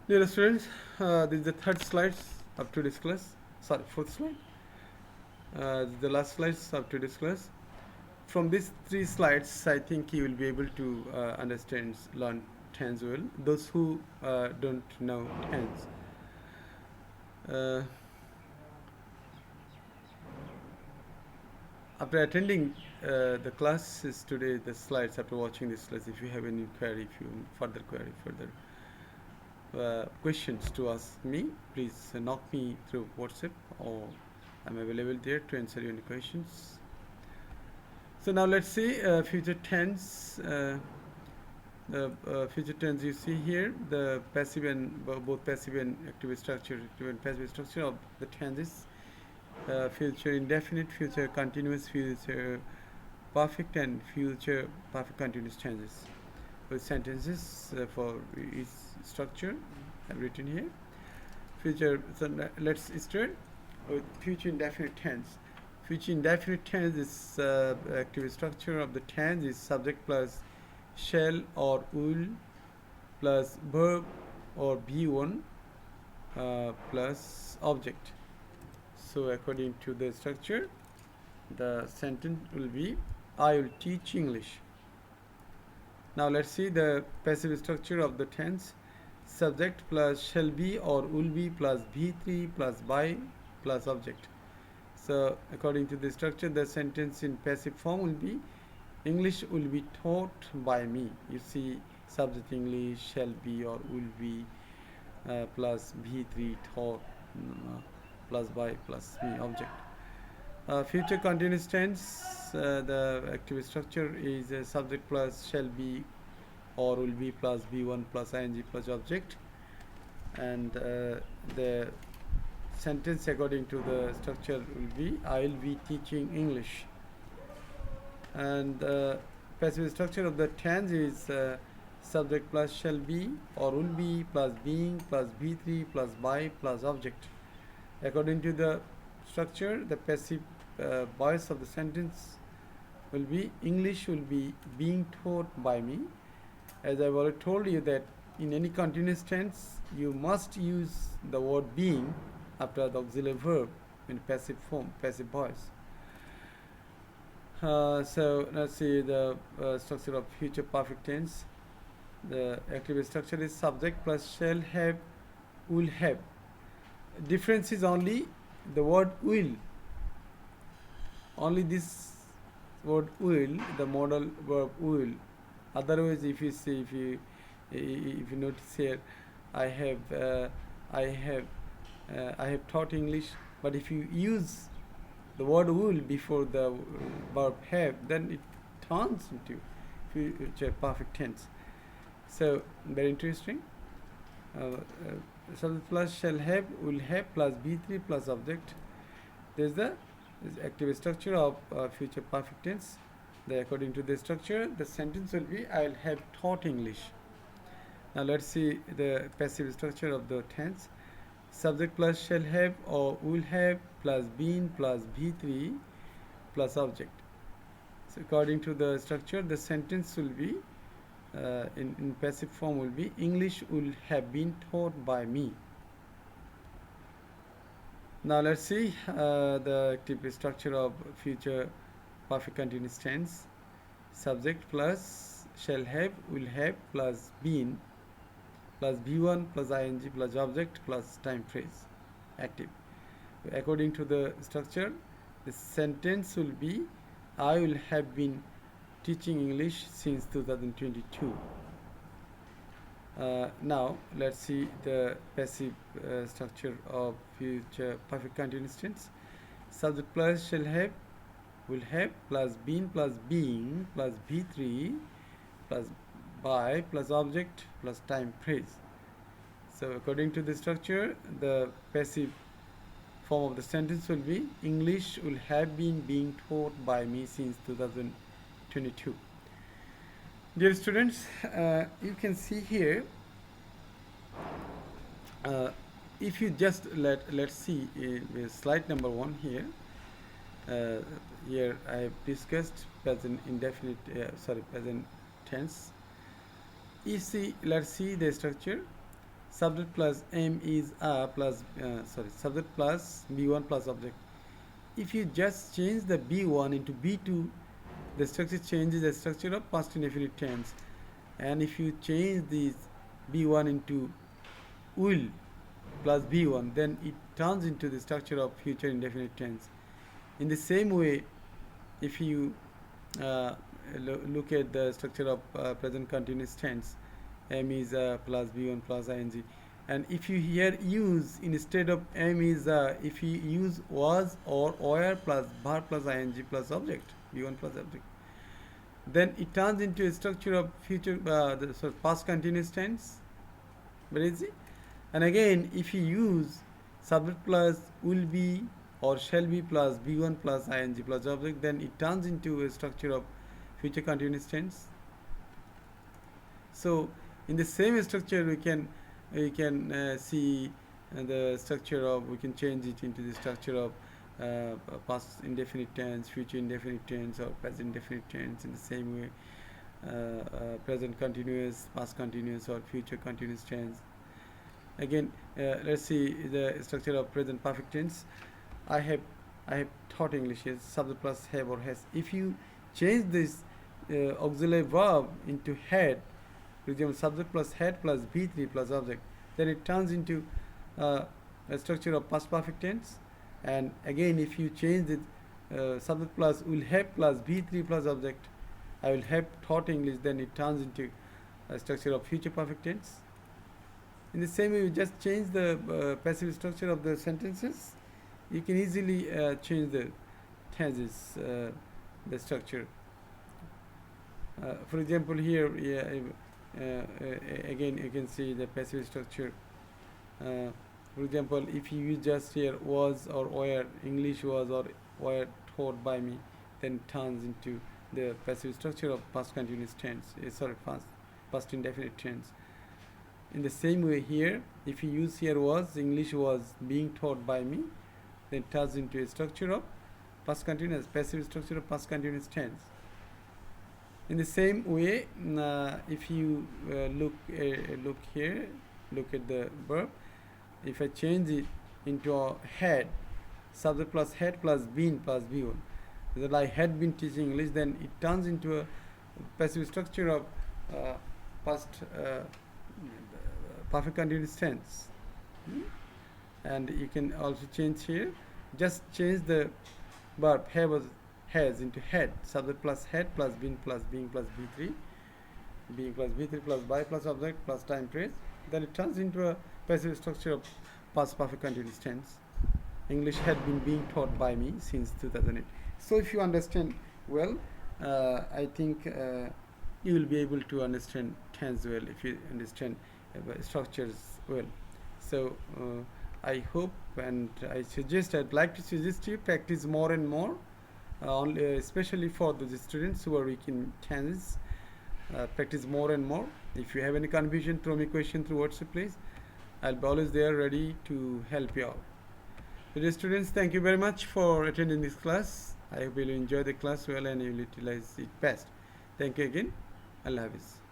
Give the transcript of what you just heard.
Dear students, this is the third slides of today's class. Sorry, fourth slide. This is the last slides of today's class. From these three slides, I think you will be able to understand, learn tense well. Those who don't know tense. Uh, After attending the classes today, the slides, after watching this class, if you have any query, if you further query, further questions to ask me, please knock me through WhatsApp, or I'm available there to answer any questions. So now let's see future tense. The future tense you see here, the passive and both passive and active structure, active and passive structure of the tenses. Future indefinite, future continuous, future perfect, and future perfect continuous tenses with sentences for each structure I've written here. Future. So let's start with future indefinite tense. Future indefinite tense is active structure of the tense is subject plus shall or will plus verb or be1 plus object. So according to the structure, the sentence will be I will teach English. Now let's see the passive structure of the tense. Subject plus shall be or will be plus be3 plus by plus object. So according to the structure, the sentence in passive form will be English will be taught by me. You see, subject English shall be or will be plus be3 taught plus by plus me object. Future continuous tense, the active structure is subject plus shall be or will be plus be1 plus ing plus object, and the sentence according to the structure will be I will be teaching English. And passive structure of the tense is subject plus shall be or will be plus being plus be3 plus by plus object. According to the structure, the passive voice of the sentence will be English will be being taught by me. As I've already told you that in any continuous tense, you must use the word being after the auxiliary verb in passive form, passive voice. So let's see the structure of future perfect tense. The active structure is subject plus shall have, will have. Difference is only the word will. Only this word will, the modal verb will. Otherwise, if you see, if you notice here, I have taught English. But if you use the word will before the verb have, then it turns into future perfect tense. So very interesting. Subject plus shall have, will have plus be3 plus object. This is the active structure of future perfect tense. According to the structure, the sentence will be I will have taught English. Now let's see the passive structure of the tense. Subject plus shall have or will have plus been plus be3 plus object. So according to the structure, the sentence will be in passive form will be English will have been taught by me. Now let's see the active structure of future perfect continuous tense. Subject plus shall have, will have plus been plus be1 plus ing plus object plus time phrase active. According to the structure, the sentence will be I will have been teaching English since 2022. Now let's see the passive structure of future perfect continuous tense. Subject plus shall have, will have plus been plus being plus be3 plus by plus object plus time phrase. So according to the structure, the passive form of the sentence will be English will have been being taught by me since 2022. Dear students, you can see here, if you just let's see slide number 1 here. Here I have discussed present indefinite, present tense. Let's see the structure. subject plus m is a plus subject plus b1 plus object. If you just change the b1 into b2, the structure changes the structure of past indefinite tense. And if you change this b1 into will plus b1, then it turns into the structure of future indefinite tense. In the same way, if you look at the structure of present continuous tense, m is plus b1 plus ing, and if you here use instead of m is if you use was or were plus verb plus ing plus object, b1 plus object, then it turns into a structure of future past continuous tense. Very easy. And again, if you use subject plus will be or shall be plus b1 plus ing plus object, then it turns into a structure of future continuous tense. So in the same structure, we can see the structure of, we can change it into the structure of past indefinite tense, future indefinite tense, or present indefinite tense. In the same way, present continuous, past continuous, or future continuous tense. Again, let's see the structure of present perfect tense. I have taught English as subject plus have or has. If you change this auxiliary verb into had, for example, subject plus had plus b3 plus object, then it turns into a structure of past perfect tense. And again, if you change the subject plus will have plus b3 plus object, I will have taught English, then it turns into a structure of future perfect tense. In the same way, you just change the passive structure of the sentences. You can easily change the tenses, the structure. For example, here, again, you can see the passive structure. For example, if you use just here was or were, English was or were taught by me, then it turns into the passive structure of past continuous tense, past indefinite tense. In the same way here, if you use here was, English was being taught by me, then it turns into a structure of past continuous, passive structure of past continuous tense. In the same way, if you look here, look at the verb. If I change it into a had, subject plus had plus been plus b1, that I had been teaching English, then it turns into a passive structure of past perfect continuous tense. And you can also change here, just change the verb have was has into had, subject plus had plus been plus being plus b3, being plus b3 plus by plus object plus time phrase, then it turns into a passive structure of past perfect continuous tense. English had been being taught by me since 2008. So if you understand well, I think you will be able to understand tense well if you understand structures well. So I hope, and I'd like to suggest you practice more and more, especially for those students who are weak in tense. Practice more and more. If you have any confusion, throw me a question through WhatsApp, please. I'll be always there ready to help you out. So dear students, thank you very much for attending this class. I hope you will enjoy the class well and you will utilize it best. Thank you again. Allah Hafiz.